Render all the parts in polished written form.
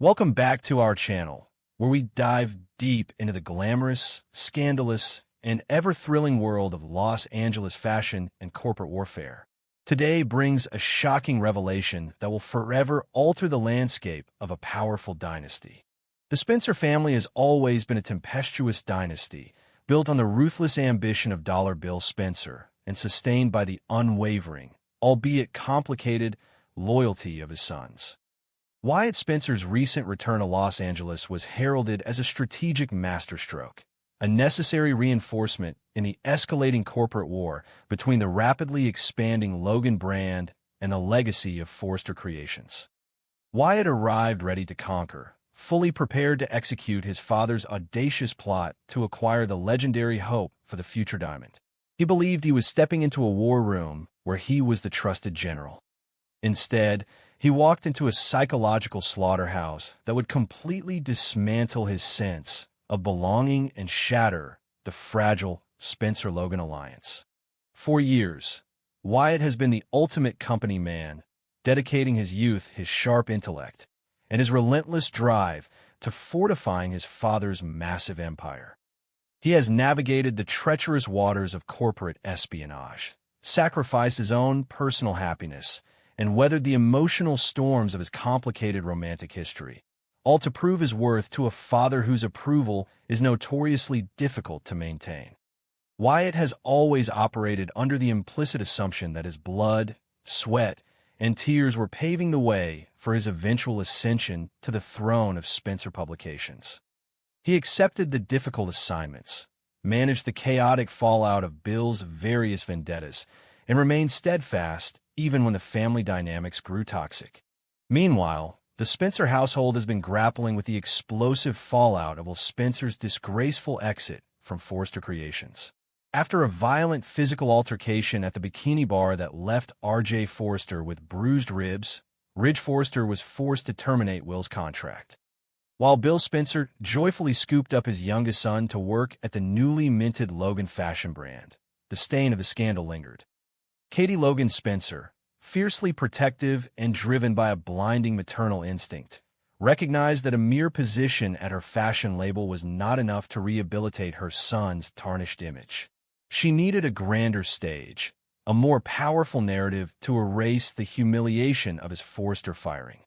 Welcome back to our channel, where we dive deep into the glamorous, scandalous, and ever-thrilling world of Los Angeles fashion and corporate warfare. Today brings a shocking revelation that will forever alter the landscape of a powerful dynasty. The Spencer family has always been a tempestuous dynasty, built on the ruthless ambition of Dollar Bill Spencer and sustained by the unwavering, albeit complicated, loyalty of his sons. Wyatt Spencer's recent return to Los Angeles was heralded as a strategic masterstroke, a necessary reinforcement in the escalating corporate war between the rapidly expanding Logan brand and the legacy of Forrester Creations. Wyatt arrived ready to conquer, fully prepared to execute his father's audacious plot to acquire the legendary hope for the future diamond. He believed he was stepping into a war room where he was the trusted general. Instead, he walked into a psychological slaughterhouse that would completely dismantle his sense of belonging and shatter the fragile Spencer-Logan alliance. For years, Wyatt has been the ultimate company man, dedicating his youth, his sharp intellect, and his relentless drive to fortifying his father's massive empire. He has navigated the treacherous waters of corporate espionage, sacrificed his own personal happiness, and weathered the emotional storms of his complicated romantic history, all to prove his worth to a father whose approval is notoriously difficult to maintain. Wyatt has always operated under the implicit assumption that his blood, sweat, and tears were paving the way for his eventual ascension to the throne of Spencer Publications. He accepted the difficult assignments, managed the chaotic fallout of Bill's various vendettas, and remained steadfast even when the family dynamics grew toxic. Meanwhile, the Spencer household has been grappling with the explosive fallout of Will Spencer's disgraceful exit from Forrester Creations. After a violent physical altercation at the bikini bar that left R.J. Forrester with bruised ribs, Ridge Forrester was forced to terminate Will's contract. While Bill Spencer joyfully scooped up his youngest son to work at the newly minted Logan fashion brand, the stain of the scandal lingered. Katie Logan Spencer, fiercely protective and driven by a blinding maternal instinct, recognized that a mere position at her fashion label was not enough to rehabilitate her son's tarnished image. She needed a grander stage, a more powerful narrative to erase the humiliation of his Forrester firing.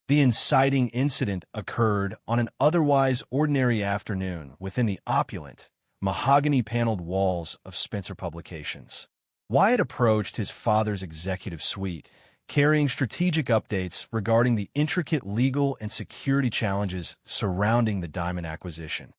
The inciting incident occurred on an otherwise ordinary afternoon within the opulent, mahogany-paneled walls of Spencer Publications. Wyatt approached his father's executive suite, carrying strategic updates regarding the intricate legal and security challenges surrounding the diamond acquisition.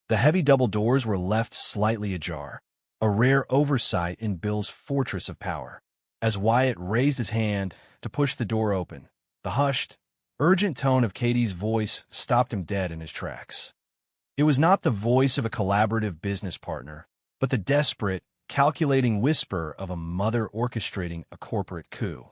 The heavy double doors were left slightly ajar, a rare oversight in Bill's fortress of power. As Wyatt raised his hand to push the door open, the hushed, urgent tone of Katie's voice stopped him dead in his tracks. It was not the voice of a collaborative business partner, but the desperate, calculating whisper of a mother orchestrating a corporate coup.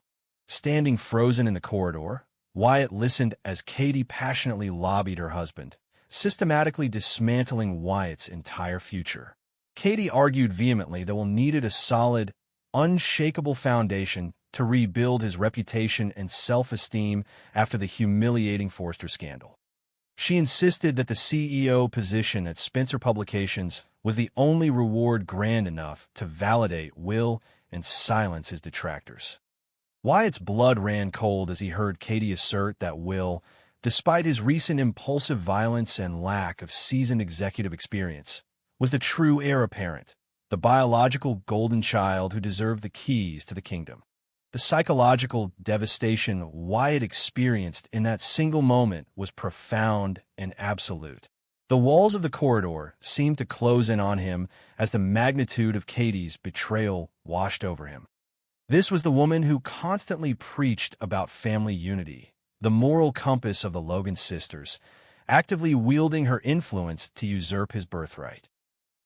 Standing frozen in the corridor, Wyatt listened as Katie passionately lobbied her husband, systematically dismantling Wyatt's entire future. Katie argued vehemently that Will needed a solid, unshakable foundation to rebuild his reputation and self-esteem after the humiliating Forrester scandal. She insisted that the CEO position at Spencer Publications was the only reward grand enough to validate Will and silence his detractors. Wyatt's blood ran cold as he heard Katie assert that Will, despite his recent impulsive violence and lack of seasoned executive experience, was the true heir apparent, the biological golden child who deserved the keys to the kingdom. The psychological devastation Wyatt experienced in that single moment was profound and absolute. The walls of the corridor seemed to close in on him as the magnitude of Katie's betrayal washed over him. This was the woman who constantly preached about family unity, the moral compass of the Logan sisters, actively wielding her influence to usurp his birthright.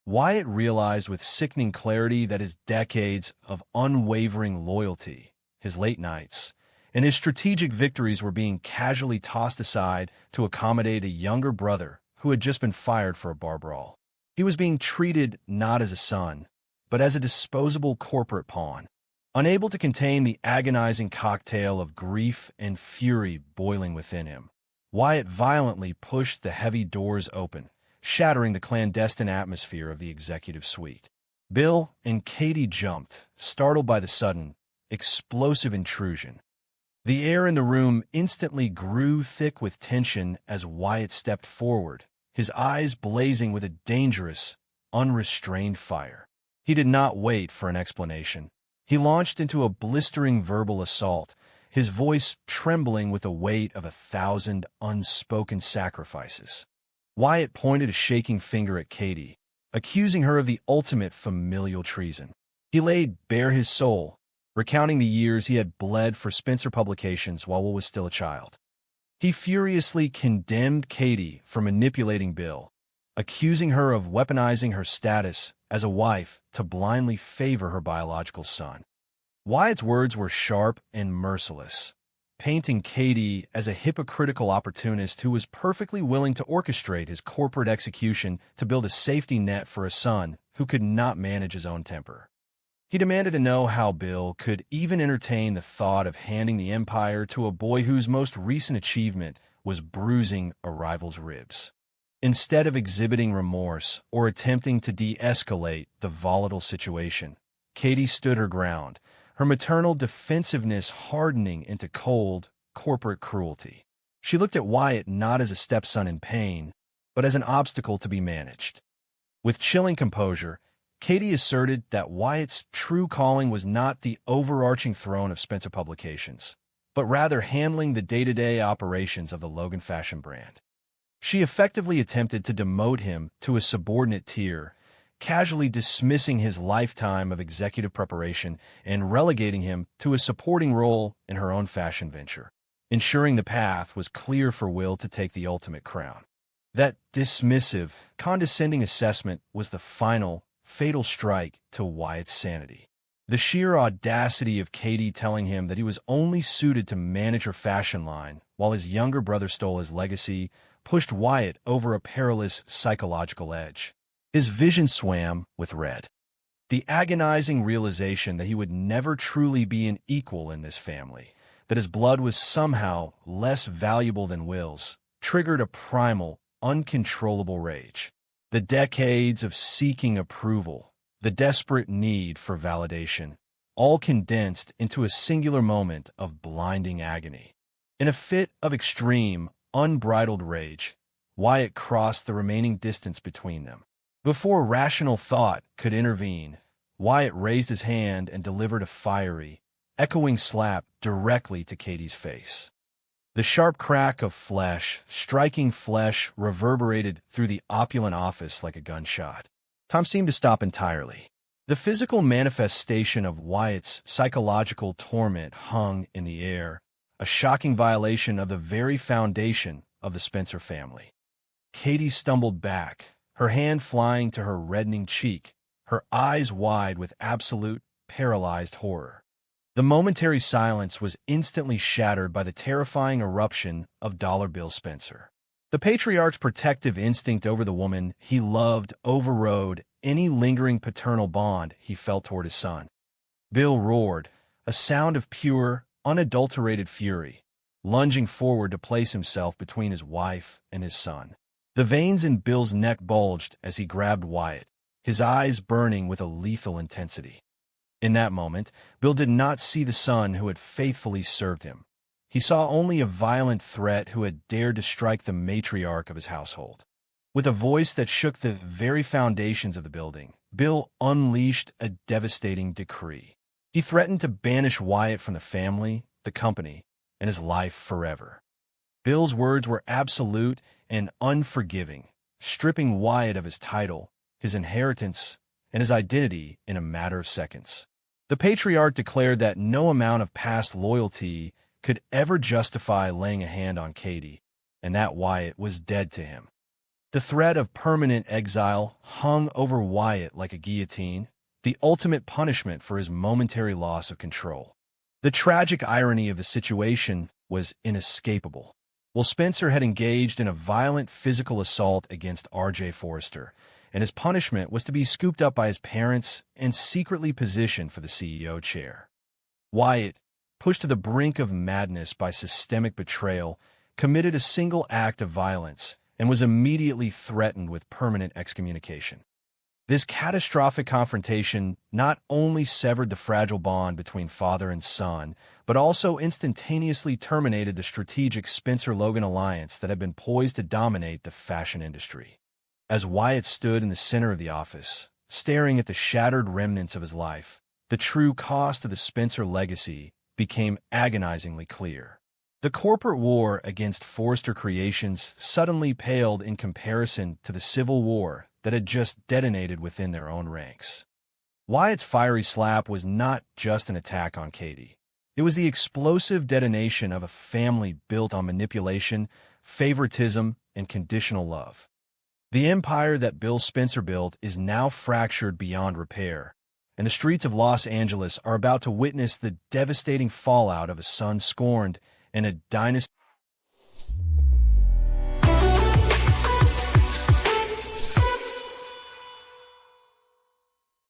Wyatt realized with sickening clarity that his decades of unwavering loyalty, his late nights, and his strategic victories were being casually tossed aside to accommodate a younger brother who had just been fired for a bar brawl. He was being treated not as a son, but as a disposable corporate pawn, unable to contain the agonizing cocktail of grief and fury boiling within him. Wyatt violently pushed the heavy doors open, shattering the clandestine atmosphere of the executive suite. Bill and Katie jumped, startled by the sudden, explosive intrusion. The air in the room instantly grew thick with tension as Wyatt stepped forward, his eyes blazing with a dangerous, unrestrained fire. He did not wait for an explanation. He launched into a blistering verbal assault, his voice trembling with the weight of 1,000 unspoken sacrifices. Wyatt pointed a shaking finger at Katie, accusing her of the ultimate familial treason. He laid bare his soul, recounting the years he had bled for Spencer Publications while Will was still a child. He furiously condemned Katie for manipulating Bill, accusing her of weaponizing her status as a wife to blindly favor her biological son. Wyatt's words were sharp and merciless, painting Katie as a hypocritical opportunist who was perfectly willing to orchestrate his corporate execution to build a safety net for a son who could not manage his own temper. He demanded to know how Bill could even entertain the thought of handing the empire to a boy whose most recent achievement was bruising a rival's ribs. Instead of exhibiting remorse or attempting to de-escalate the volatile situation, Katie stood her ground, her maternal defensiveness hardening into cold, corporate cruelty. She looked at Wyatt not as a stepson in pain, but as an obstacle to be managed. With chilling composure, Katie asserted that Wyatt's true calling was not the overarching throne of Spencer Publications, but rather handling the day-to-day operations of the Logan fashion brand. She effectively attempted to demote him to a subordinate tier, casually dismissing his lifetime of executive preparation and relegating him to a supporting role in her own fashion venture, ensuring the path was clear for Will to take the ultimate crown. That dismissive, condescending assessment was the final, fatal strike to Wyatt's sanity. The sheer audacity of Katie telling him that he was only suited to manage her fashion line while his younger brother stole his legacy pushed Wyatt over a perilous psychological edge. His vision swam with red. The agonizing realization that he would never truly be an equal in this family, that his blood was somehow less valuable than Will's, triggered a primal, uncontrollable rage. The decades of seeking approval, the desperate need for validation, all condensed into a singular moment of blinding agony. In a fit of extreme, unbridled rage, Wyatt crossed the remaining distance between them. Before rational thought could intervene, Wyatt raised his hand and delivered a fiery, echoing slap directly to Katie's face. The sharp crack of flesh, striking flesh, reverberated through the opulent office like a gunshot. Time seemed to stop entirely. The physical manifestation of Wyatt's psychological torment hung in the air, a shocking violation of the very foundation of the Spencer family. Katie stumbled back, her hand flying to her reddening cheek, her eyes wide with absolute, paralyzed horror. The momentary silence was instantly shattered by the terrifying eruption of Dollar Bill Spencer. The patriarch's protective instinct over the woman he loved overrode any lingering paternal bond he felt toward his son. Bill roared, a sound of pure, unadulterated fury, lunging forward to place himself between his wife and his son. The veins in Bill's neck bulged as he grabbed Wyatt, his eyes burning with a lethal intensity. In that moment, Bill did not see the son who had faithfully served him. He saw only a violent threat who had dared to strike the matriarch of his household. With a voice that shook the very foundations of the building, Bill unleashed a devastating decree. He threatened to banish Wyatt from the family, the company, and his life forever. Bill's words were absolute and unforgiving, stripping Wyatt of his title, his inheritance, and his identity in a matter of seconds. The patriarch declared that no amount of past loyalty could ever justify laying a hand on Katie, and that Wyatt was dead to him. The threat of permanent exile hung over Wyatt like a guillotine, the ultimate punishment for his momentary loss of control. The tragic irony of the situation was inescapable. While Spencer had engaged in a violent physical assault against R.J. Forrester, and his punishment was to be scooped up by his parents and secretly positioned for the CEO chair. Wyatt, pushed to the brink of madness by systemic betrayal, committed a single act of violence and was immediately threatened with permanent excommunication. This catastrophic confrontation not only severed the fragile bond between father and son, but also instantaneously terminated the strategic Spencer-Logan alliance that had been poised to dominate the fashion industry. As Wyatt stood in the center of the office, staring at the shattered remnants of his life, the true cost of the Spencer legacy became agonizingly clear. The corporate war against Forrester Creations suddenly paled in comparison to the civil war that had just detonated within their own ranks. Wyatt's fiery slap was not just an attack on Katie. It was the explosive detonation of a family built on manipulation, favoritism, and conditional love. The empire that Bill Spencer built is now fractured beyond repair, and the streets of Los Angeles are about to witness the devastating fallout of a son scorned and a dynasty